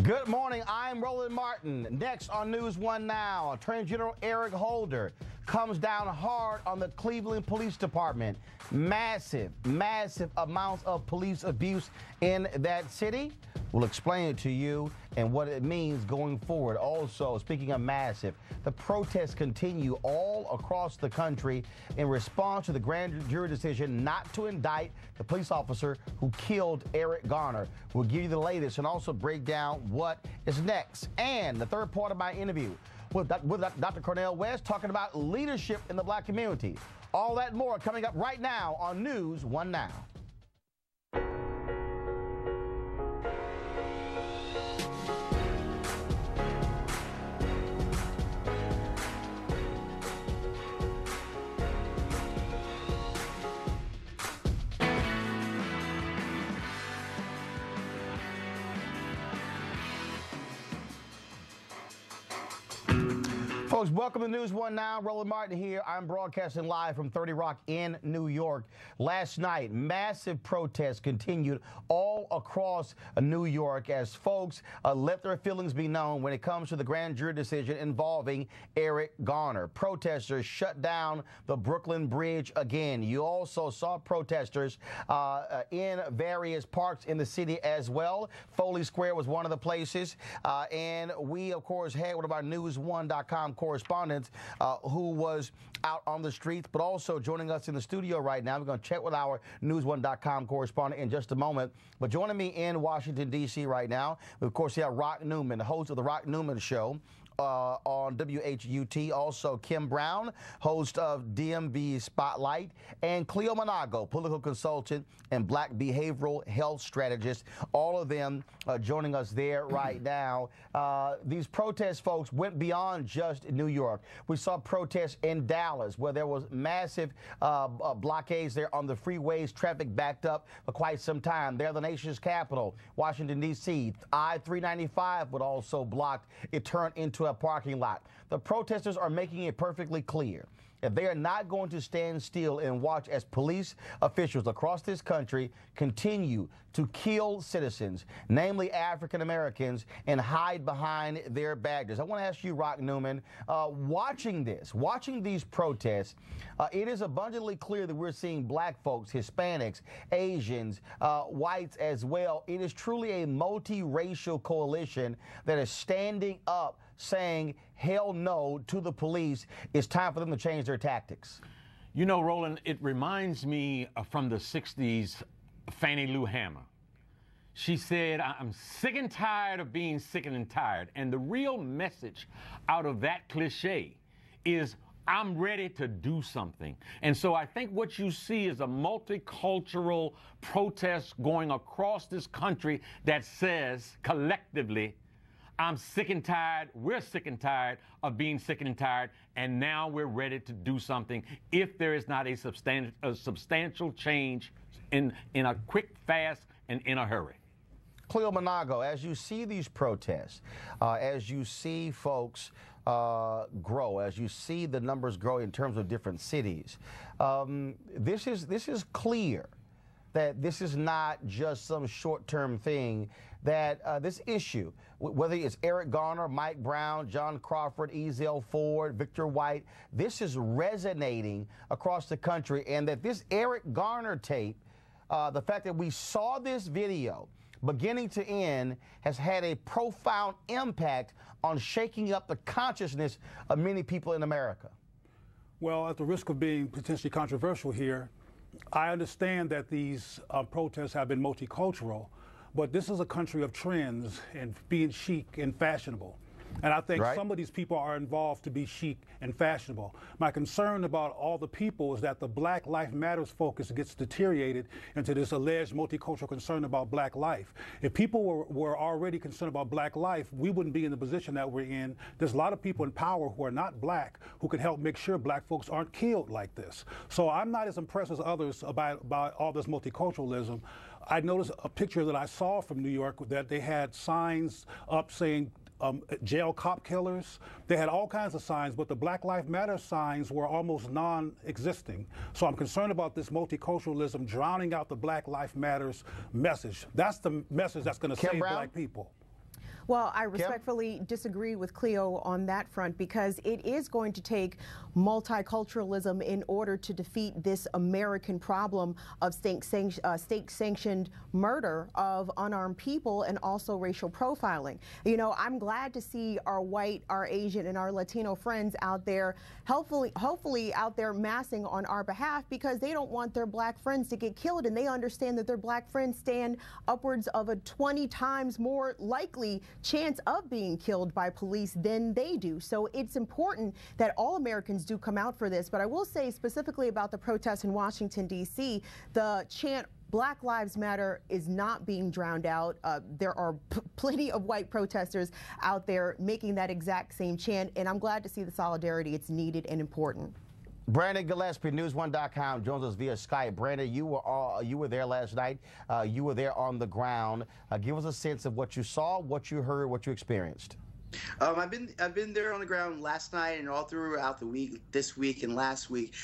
Good morning, I'm Roland Martin. Next on NewsOne Now, Attorney General Eric Holder comes down hard on the Cleveland Police Department. Massive amounts of police abuse in that city. We'll explain it to you and what it means going forward. Also, speaking of massive, the protests continue all across the country in response to the grand jury decision not to indict the police officer who killed Eric Garner. We'll give you the latest and also break down what is next. And the third part of my interview with Dr. Cornel West talking about leadership in the black community. All that and more coming up right now on NewsOne Now. Folks, welcome to NewsOne Now. Roland Martin here. I'm broadcasting live from 30 Rock in New York. Last night, massive protests continued all across New York as folks let their feelings be known when it comes to the grand jury decision involving Eric Garner. Protesters shut down the Brooklyn Bridge again. You also saw protesters in various parks in the city as well. Foley Square was one of the places. And we, of course, had one of our NewsOne.com correspondent who was out on the streets, but also joining us in the studio right now. We're going to check with our NewsOne.com correspondent in just a moment. But joining me in Washington, D.C. right now, we, of course, have Rock Newman, the host of the Rock Newman Show on WHUT. Also, Kim Brown, host of DMV Spotlight, and Cleo Manago, political consultant and black behavioral health strategist. All of them joining us there right now. These protests, folks, went beyond just New York. We saw protests in Dallas where there was massive blockades there on the freeways, traffic backed up for quite some time. There, the nation's capital, Washington, D.C. I-395 would also blocked. It turned into a parking lot. The protesters are making it perfectly clear that they are not going to stand still and watch as police officials across this country continue to kill citizens, namely African Americans, and hide behind their badges. I want to ask you, Rock Newman, watching these protests, it is abundantly clear that we're seeing black folks, Hispanics, Asians, whites as well. It is truly a multiracial coalition that is standing up saying hell no to the police. It's time for them to change their tactics. You know, Roland, it reminds me from the 60s, Fannie Lou Hamer. She said, I'm sick and tired of being sick and tired. And the real message out of that cliche is I'm ready to do something. And so I think what you see is a multicultural protest going across this country that says collectively, I'm sick and tired, we're sick and tired of being sick and tired, and now we're ready to do something if there is not a substantial change in a quick, fast, and in a hurry. Cleo Manago, as you see these protests, as you see folks grow, as you see the numbers grow in terms of different cities, this is clear that this is not just some short-term thing, that this issue, whether it's Eric Garner, Mike Brown, John Crawford, Ezell Ford, Victor White, this is resonating across the country, and that this Eric Garner tape, the fact that we saw this video beginning to end, has had a profound impact on shaking up the consciousness of many people in America. Well, at the risk of being potentially controversial here, I understand that these protests have been multicultural, but this is a country of trends and being chic and fashionable. And I think some of these people are involved to be chic and fashionable. My concern about all the people is that the Black Lives Matters focus gets deteriorated into this alleged multicultural concern about black life. If people were already concerned about black life, we wouldn't be in the position that we're in. There's a lot of people in power who are not black who can help make sure black folks aren't killed like this. So I'm not as impressed as others about all this multiculturalism. I noticed a picture that I saw from New York that they had signs up saying jail cop killers. They had all kinds of signs, but the Black Lives Matter signs were almost non-existing. So I'm concerned about this multiculturalism drowning out the Black Lives Matters message. That's the message that's going to save black people. Well, I respectfully disagree with Cleo on that front, because it is going to take multiculturalism in order to defeat this American problem of state-sanctioned murder of unarmed people and also racial profiling. You know, I'm glad to see our white, our Asian, and our Latino friends out there, hopefully out there massing on our behalf, because they don't want their black friends to get killed, and they understand that their black friends stand upwards of a 20 times more likely chance of being killed by police than they do. So it's important that all Americans do come out for this. But I will say specifically about the protests in Washington, D.C., the chant Black Lives Matter is not being drowned out. There are plenty of white protesters out there making that exact same chant, and I'm glad to see the solidarity. It's needed and important. Brandon Gillespie, NewsOne.com, joins us via Skype. Brandon, you were there last night. You were there on the ground. Give us a sense of what you saw, what you heard, what you experienced. I've been there on the ground last night and all throughout the week, this week and last week.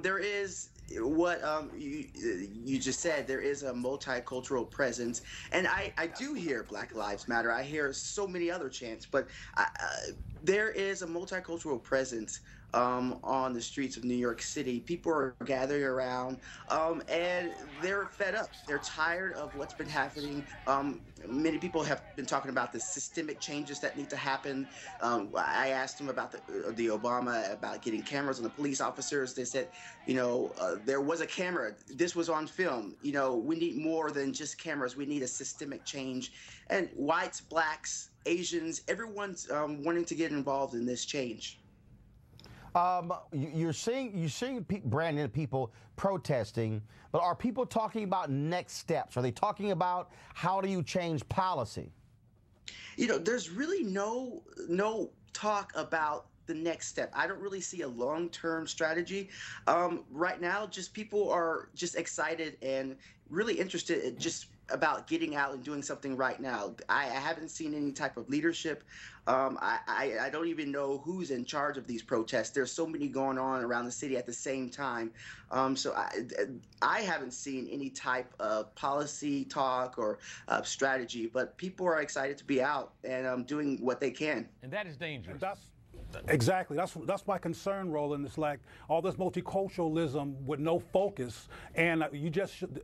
There is what you just said. There is a multicultural presence, and I do hear Black Lives Matter. I hear so many other chants, but there is a multicultural presence on the streets of New York City. People are gathering around, and they're fed up. They're tired of what's been happening. Many people have been talking about the systemic changes that need to happen. I asked them about the Obama, about getting cameras on the police officers. They said, you know, there was a camera. This was on film. You know, we need more than just cameras. We need a systemic change. And whites, blacks, Asians, everyone's wanting to get involved in this change. You're seeing Brandon, people protesting, but are people talking about next steps? Are they talking about how do you change policy? You know, there's really no talk about the next step. I don't really see a long-term strategy. Right now, just people are just excited and really interested in just about getting out and doing something right now. I haven't seen any type of leadership. I don't even know who's in charge of these protests. There's so many going on around the city at the same time. So I haven't seen any type of policy talk or strategy, but people are excited to be out and doing what they can. And that is dangerous. Exactly. That's my concern, Roland. It's like all this multiculturalism with no focus, and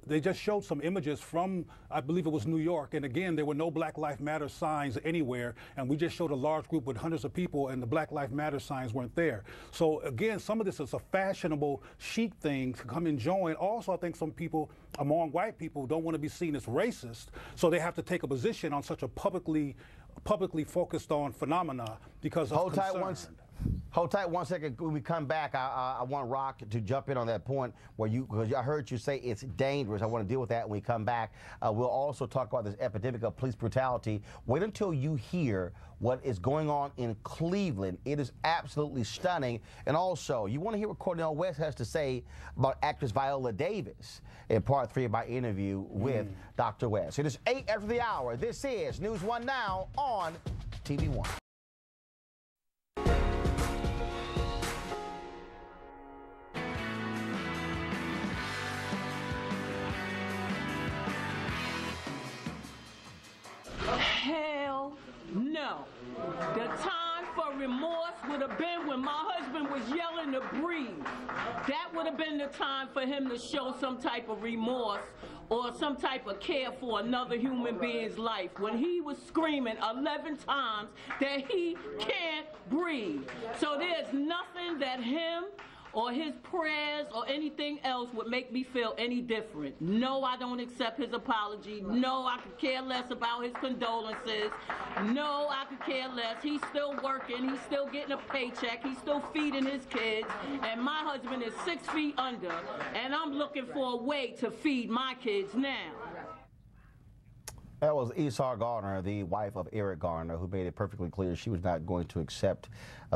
they just showed some images from, I believe it was New York, and again there were no Black Lives Matter signs anywhere, and we just showed a large group with hundreds of people, and the Black Lives Matter signs weren't there. So again, some of this is a fashionable chic thing to come and join. Also, I think some people among white people don't want to be seen as racist, so they have to take a position on such a publicly focused on phenomena because of concern. Hold tight one second. When we come back, I want Rock to jump in on that point because I heard you say it's dangerous. I want to deal with that when we come back. We'll also talk about this epidemic of police brutality. Wait until you hear what is going on in Cleveland. It is absolutely stunning. And also, you want to hear what Cornel West has to say about actress Viola Davis in part 3 of my interview with Dr. West. It is 8 after the hour. This is NewsOne Now on TV One. Hell no. The time for remorse would have been when my husband was yelling to breathe. That would have been the time for him to show some type of remorse or some type of care for another human being's life when he was screaming 11 times that he can't breathe. So there's nothing that him or his prayers or anything else would make me feel any different. No, I don't accept his apology. No, I could care less about his condolences. No, I could care less. He's still working. He's still getting a paycheck. He's still feeding his kids. And my husband is 6 feet under. And I'm looking for a way to feed my kids now. That was Esar Garner, the wife of Eric Garner, who made it perfectly clear she was not going to accept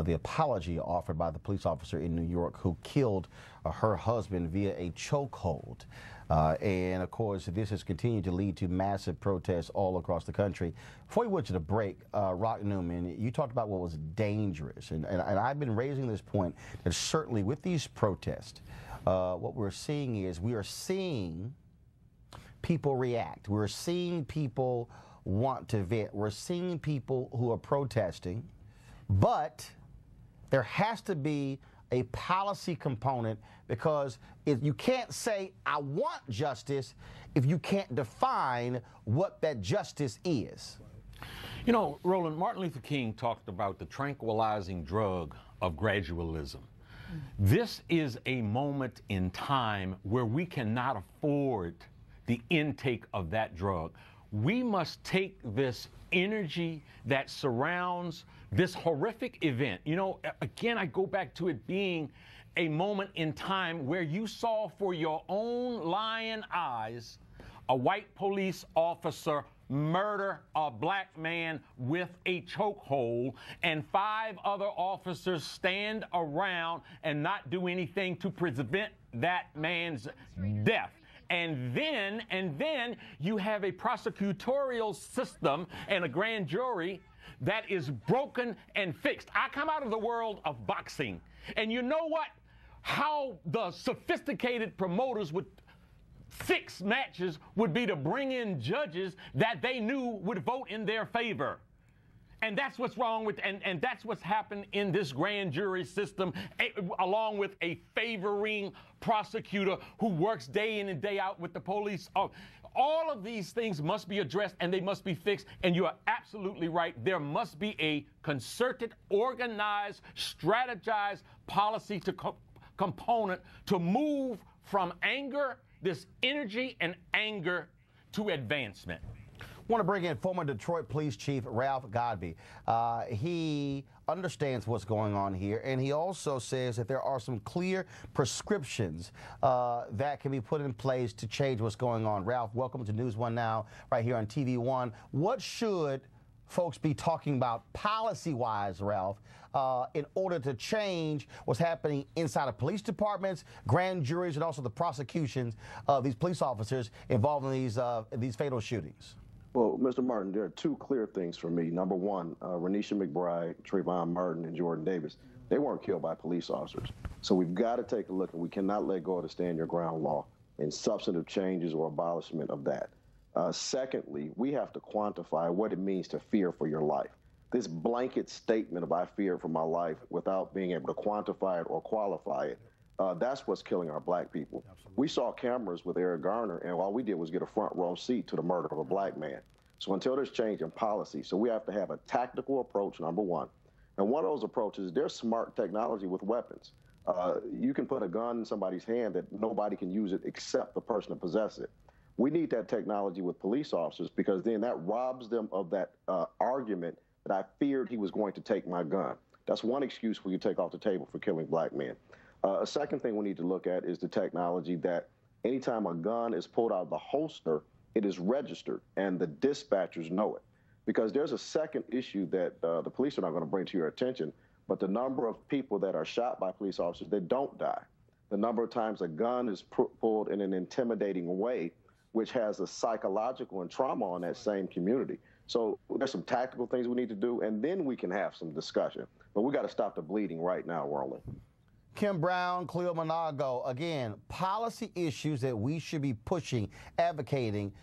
the apology offered by the police officer in New York who killed her husband via a chokehold. And of course, this has continued to lead to massive protests all across the country. Before we went to the break, Rock Newman, you talked about what was dangerous. And I've been raising this point that certainly with these protests, what we're seeing is we are seeing people react. We're seeing people want to vent. We're seeing people who are protesting, but there has to be a policy component, because if you can't say, I want justice, if you can't define what that justice is. You know, Roland, Martin Luther King talked about the tranquilizing drug of gradualism. This is a moment in time where we cannot afford the intake of that drug. We must take this energy that surrounds this horrific event. You know, again, I go back to it being a moment in time where you saw for your own lying eyes a white police officer murder a black man with a chokehold, and 5 other officers stand around and not do anything to prevent that man's death. And then you have a prosecutorial system and a grand jury that is broken and fixed. I come out of the world of boxing, and you know what? How the sophisticated promoters would fix matches would be to bring in judges that they knew would vote in their favor. And that's what's wrong with, and that's what's happened in this grand jury system, along with a favoring prosecutor who works day in and day out with the police. All of these things must be addressed, and they must be fixed. And you are absolutely right. There must be a concerted, organized, strategized policy component to move from anger, this energy and anger, to advancement. I want to bring in former Detroit Police Chief Ralph Godbee. He understands what's going on here, and he also says that there are some clear prescriptions that can be put in place to change what's going on. Ralph, welcome to NewsOne Now, right here on TV One. What should folks be talking about policy-wise, Ralph, in order to change what's happening inside of police departments, grand juries, and also the prosecutions of these police officers involved in these fatal shootings? Well, Mr. Martin, there are 2 clear things for me. Number one, Renisha McBride, Trayvon Martin, and Jordan Davis, they weren't killed by police officers. So we've got to take a look, and we cannot let go of the stand your ground law and substantive changes or abolishment of that. Secondly, we have to quantify what it means to fear for your life. This blanket statement of I fear for my life without being able to quantify it or qualify it, that's what's killing our black people. Absolutely. We saw cameras with Eric Garner, and all we did was get a front row seat to the murder of a black man. So until there's change in policy, so we have to have a tactical approach, number one. And one of those approaches, there's smart technology with weapons. You can put a gun in somebody's hand that nobody can use it except the person that possesses it. We need that technology with police officers, because then that robs them of that argument that I feared he was going to take my gun. That's one excuse we can take off the table for killing black men. A second thing we need to look at is the technology that anytime a gun is pulled out of the holster, it is registered, and the dispatchers know it. Because there's a second issue that the police are not going to bring to your attention, but the number of people that are shot by police officers that don't die. The number of times a gun is pulled in an intimidating way, which has a psychological and trauma on that same community. So there's some tactical things we need to do, and then we can have some discussion. But we got to stop the bleeding right now, Roland. Kim Brown, Cleo Manago, again, policy issues that we should be pushing, advocating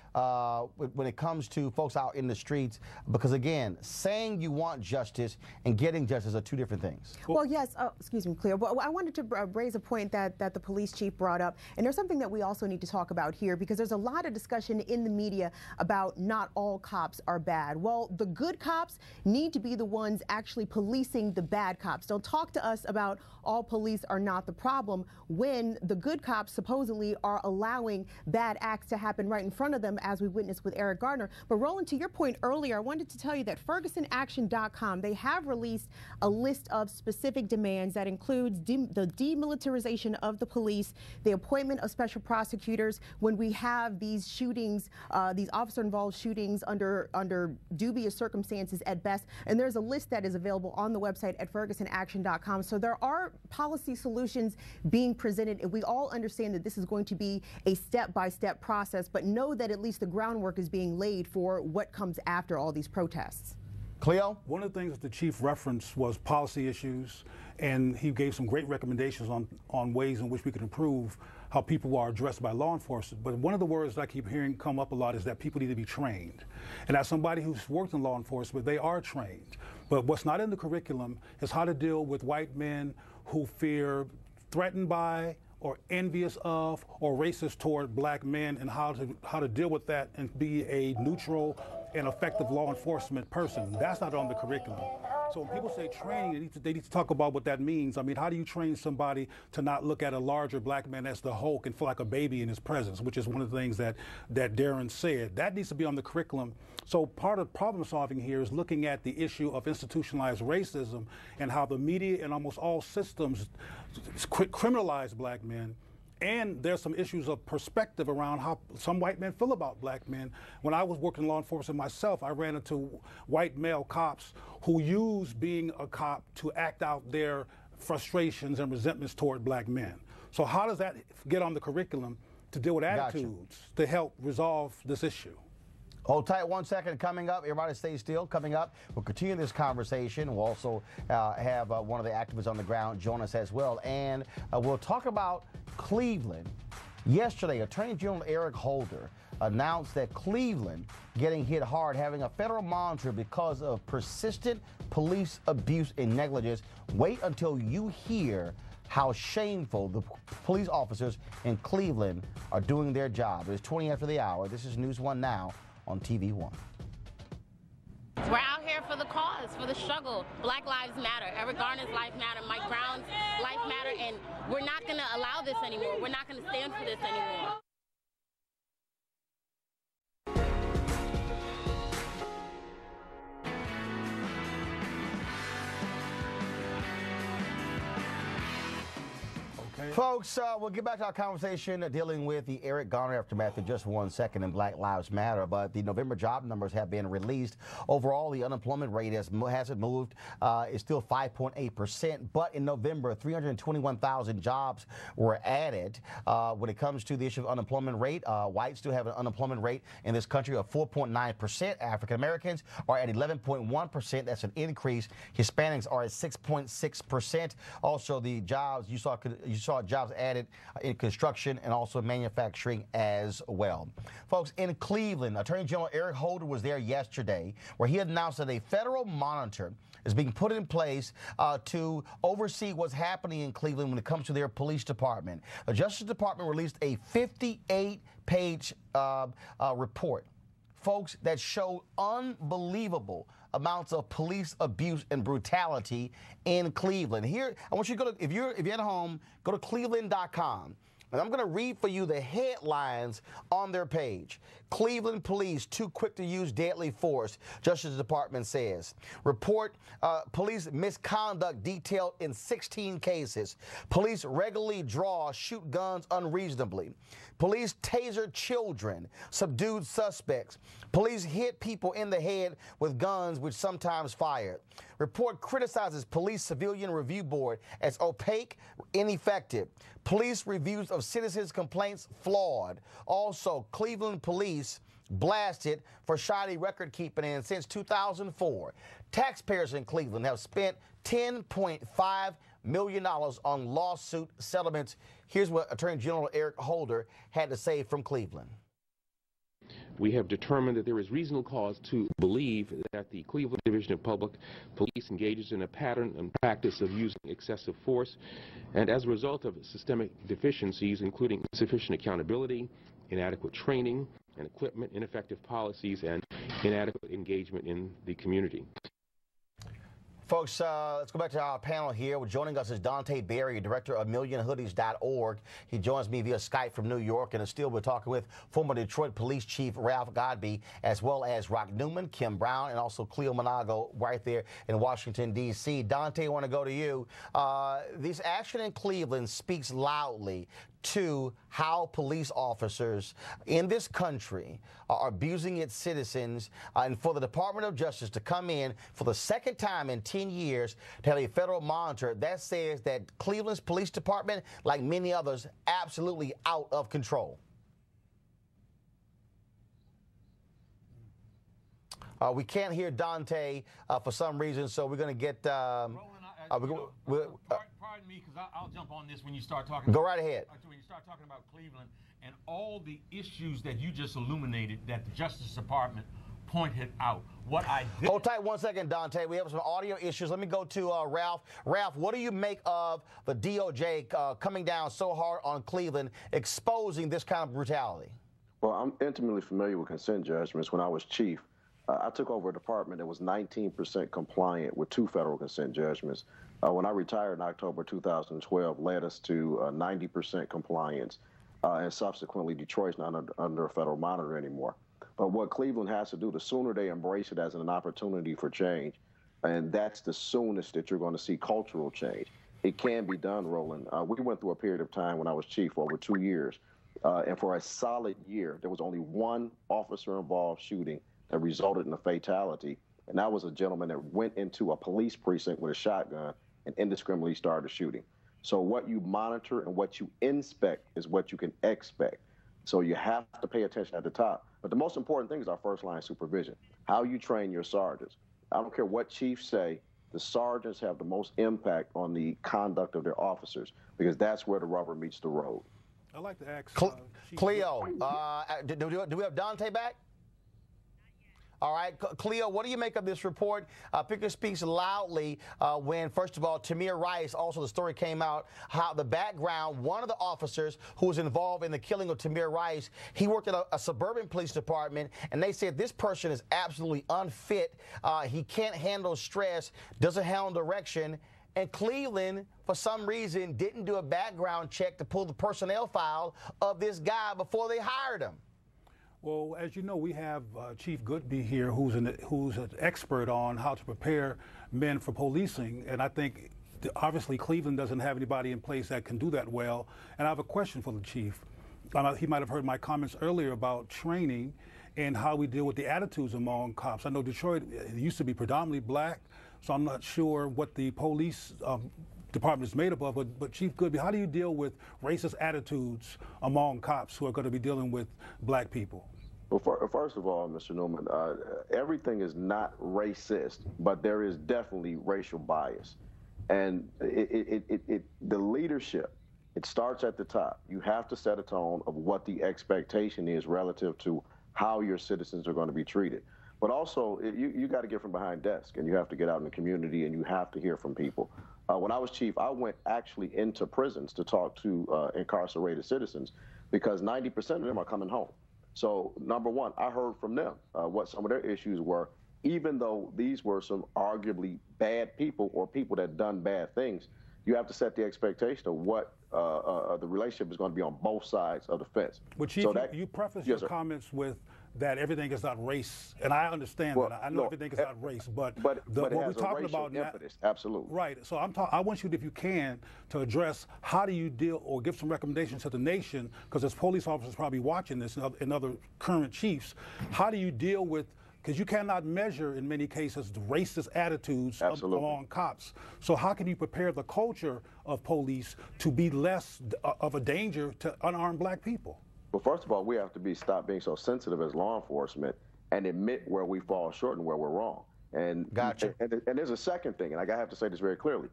when it comes to folks out in the streets, because again, saying you want justice and getting justice are 2 different things. Well, yes, excuse me, Cleo, but I wanted to raise a point that the police chief brought up, and there's something that we also need to talk about here, because there's a lot of discussion in the media about not all cops are bad. Well, the good cops need to be the ones actually policing the bad cops. Don't talk to us about all police are not the problem when the good cops supposedly are allowing bad acts to happen right in front of them, as we witnessed with Eric Garner. But Roland, to your point earlier, I wanted to tell you that FergusonAction.com, they have released a list of specific demands that includes the demilitarization of the police, the appointment of special prosecutors when we have these shootings, these officer-involved shootings under dubious circumstances at best. And there's a list that is available on the website at FergusonAction.com. So there are policy solutions being presented, and we all understand that this is going to be a step-by-step process, but know that at least the groundwork is being laid for what comes after all these protests. Cleo? One of the things that the chief referenced was policy issues, and he gave some great recommendations on ways in which we could improve how people are addressed by law enforcement. But one of the words that I keep hearing come up a lot is that people need to be trained. And as somebody who's worked in law enforcement, they are trained. But what's not in the curriculum is how to deal with white men who fear threatened by or envious of or racist toward black men, and how to deal with that and be a neutral and effective law enforcement person. That's not on the curriculum. So when people say training, they need to talk about what that means. I mean, how do you train somebody to not look at a larger black man as the Hulk and feel like a baby in his presence, which is one of the things that Darren said. That needs to be on the curriculum. So part of problem solving here is looking at the issue of institutionalized racism and how the media and almost all systems criminalize black men. And there's some issues of perspective around how some white men feel about black men. When I was working in law enforcement myself, I ran into white male cops who use being a cop to act out their frustrations and resentments toward black men. So how does that get on the curriculum to deal with attitudes to help resolve this issue? Hold tight 1 second. Coming up, everybody stay still. Coming up, we'll continue this conversation. We'll also have one of the activists on the ground join us as well. And we'll talk about Cleveland. Yesterday, Attorney General Eric Holder announced that Cleveland getting hit hard, having a federal monitor because of persistent police abuse and negligence. Wait until you hear how shameful the police officers in Cleveland are doing their job. It's 20 after the hour. This is NewsOne Now on TV One. We're out here for the cause, for the struggle. Black lives matter. Eric Garner's life matter. Mike Brown's life matter. And we're not going to allow this anymore. We're not going to stand for this anymore. Folks, we'll get back to our conversation dealing with the Eric Garner aftermath in just 1 second in Black Lives Matter. But the November job numbers have been released. Overall, the unemployment rate hasn't moved. It's still 5.8%. But in November, 321,000 jobs were added. When it comes to the issue of unemployment rate, whites still have an unemployment rate in this country of 4.9%. African Americans are at 11.1%. That's an increase. Hispanics are at 6.6%. Also, the jobs you saw jobs added in construction and also manufacturing as well. Folks, in Cleveland, Attorney General Eric Holder was there yesterday, where he announced that a federal monitor is being put in place to oversee what's happening in Cleveland when it comes to their police department. The Justice Department released a 58-page report, folks, that showed unbelievable amounts of police abuse and brutality in Cleveland. Here, I want you to go to, if you're at home, go to cleveland.com. And I'm going to read for you the headlines on their page. Cleveland police too quick to use deadly force, Justice Department says. Report police misconduct detailed in 16 cases. Police regularly shoot guns unreasonably. Police tasered children, subdued suspects. Police hit people in the head with guns which sometimes fired. Report criticizes Police Civilian Review Board as opaque, ineffective. Police reviews of citizens' complaints flawed. Also, Cleveland police blasted for shoddy record keeping, and since 2004, taxpayers in Cleveland have spent $10.5 million on lawsuit settlements. Here's what Attorney General Eric Holder had to say from Cleveland. We have determined that there is reasonable cause to believe that the Cleveland Division of Public Police engages in a pattern and practice of using excessive force, and as a result of systemic deficiencies, including insufficient accountability, inadequate training and equipment, ineffective policies, and inadequate engagement in the community. Folks, let's go back to our panel here. Joining us is Dante Berry, director of MillionHoodies.org. He joins me via Skype from New York, and still we're talking with former Detroit Police Chief Ralph Godbee, as well as Rock Newman, Kim Brown, and also Cleo Manago right there in Washington, D.C. Dante, I want to go to you. This action in Cleveland speaks loudly to how police officers in this country are abusing its citizens, and for the Department of Justice to come in for the second time in 10 years to have a federal monitor that says that Cleveland's police department, like many others, absolutely out of control. We can't hear Dante for some reason, so we're going to get... Roland, prior pardon me, because I'll jump on this when you start talking. Go right ahead. When you start talking about Cleveland and all the issues that you just illuminated that the Justice Department pointed out. What I did. Hold tight 1 second, Dante. We have some audio issues. Let me go to Ralph. Ralph, what do you make of the DOJ coming down so hard on Cleveland, exposing this kind of brutality? Well, I'm intimately familiar with consent judgments. When I was chief, I took over a department that was 19% compliant with 2 federal consent judgments. When I retired in October 2012, led us to 90% compliance, and subsequently Detroit's not under a federal monitor anymore. But what Cleveland has to do, the sooner they embrace it as an opportunity for change, and that's the soonest that you're going to see cultural change. It can be done, Roland. We went through a period of time when I was chief, over 2 years, and for a solid year, there was only 1 officer-involved shooting that resulted in a fatality, and that was a gentleman that went into a police precinct with a shotgun and indiscriminately started shooting. So what you monitor and what you inspect is what you can expect. So you have to pay attention at the top. But the most important thing is our first-line supervision, how you train your sergeants. I don't care what chiefs say, the sergeants have the most impact on the conduct of their officers, because that's where the rubber meets the road. I'd like to ask Cleo, do we have Dante back? All right, Cleo, what do you make of this report? Picker speaks loudly when, first of all, Tamir Rice, also the story came out, how the background, one of the officers who was involved in the killing of Tamir Rice, he worked at a suburban police department, and they said this person is absolutely unfit. He can't handle stress, doesn't handle direction. And Cleveland, for some reason, didn't do a background check to pull the personnel file of this guy before they hired him. Well, as you know, we have Chief Godbee here, who's an expert on how to prepare men for policing, and I think obviously Cleveland doesn't have anybody in place that can do that well. And I have a question for the chief. He might have heard my comments earlier about training and how we deal with the attitudes among cops. I know Detroit used to be predominantly black, so I'm not sure what the police department is made up of, but Chief Godbee, how do you deal with racist attitudes among cops who are going to be dealing with black people? Well, first of all, Mr. Newman, everything is not racist, but there is definitely racial bias. And the leadership, it starts at the top. You have to set a tone of what the expectation is relative to how your citizens are going to be treated. But also, you got to get from behind desk, and you have to get out in the community, and you have to hear from people. When I was chief, I went actually into prisons to talk to incarcerated citizens, because 90% of them are coming home. So, number one, I heard from them what some of their issues were, even though these were some arguably bad people or people that done bad things. You have to set the expectation of what the relationship is going to be on both sides of the fence. But Chief, so you preface your comments with that everything is not race, and I understand that. I know everything is not race, but what we're talking about now, absolutely right. So I want you, if you can, to address how do you deal or give some recommendations to the nation, because as police officers probably watching this and other current chiefs, how do you deal with? Because you cannot measure, in many cases, the racist attitudes among cops. So how can you prepare the culture of police to be less of a danger to unarmed black people? Well, first of all, we have to stop being so sensitive as law enforcement and admit where we fall short and where we're wrong. And gotcha. And there's a second thing, and I have to say this very clearly.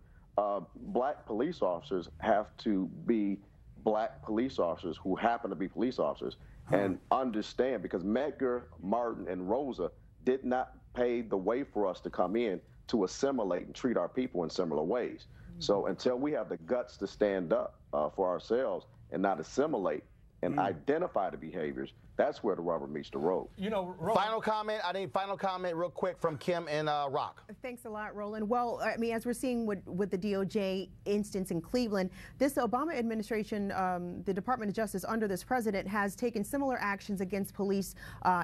Black police officers have to be black police officers who happen to be police officers and understand, because Medgar, Martin, and Rosa did not pave the way for us to come in to assimilate and treat our people in similar ways. So until we have the guts to stand up for ourselves and not assimilate and identify the behaviors, that's where the rubber meets the road. You know, final comment. I need final comment real quick from Kim and Rock. Thanks a lot, Roland. Well, I mean, as we're seeing with the DOJ instance in Cleveland, this Obama administration, the Department of Justice under this president, has taken similar actions against police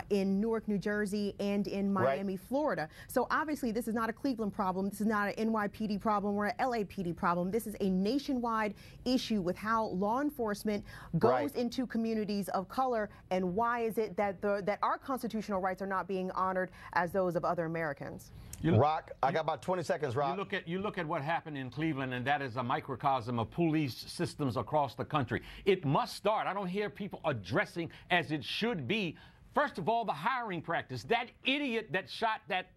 in Newark, New Jersey, and in Miami, Florida. So obviously, this is not a Cleveland problem. This is not an NYPD problem or an LAPD problem. This is a nationwide issue with how law enforcement goes into communities of color, and why is it that that our constitutional rights are not being honored as those of other Americans? Rock, I got about 20 seconds, Rock. You look at what happened in Cleveland, and that is a microcosm of police systems across the country. It must start. I don't hear people addressing as it should be. First of all, the hiring practice. That idiot that shot that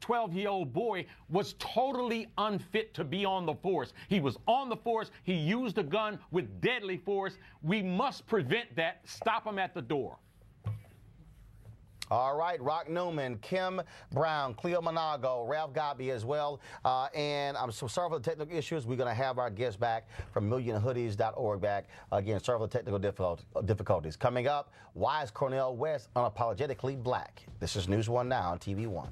12-year-old boy was totally unfit to be on the force. He was on the force. He used a gun with deadly force. We must prevent that. Stop him at the door. All right, Rock Newman, Kim Brown, Cleo Manago, Ralph Godbee as well. And I'm so sorry for the technical issues. We're going to have our guests back from millionhoodies.org back. Again, sorry for the technical difficulties. Coming up, why is Cornel West unapologetically black? This is News One Now on TV One.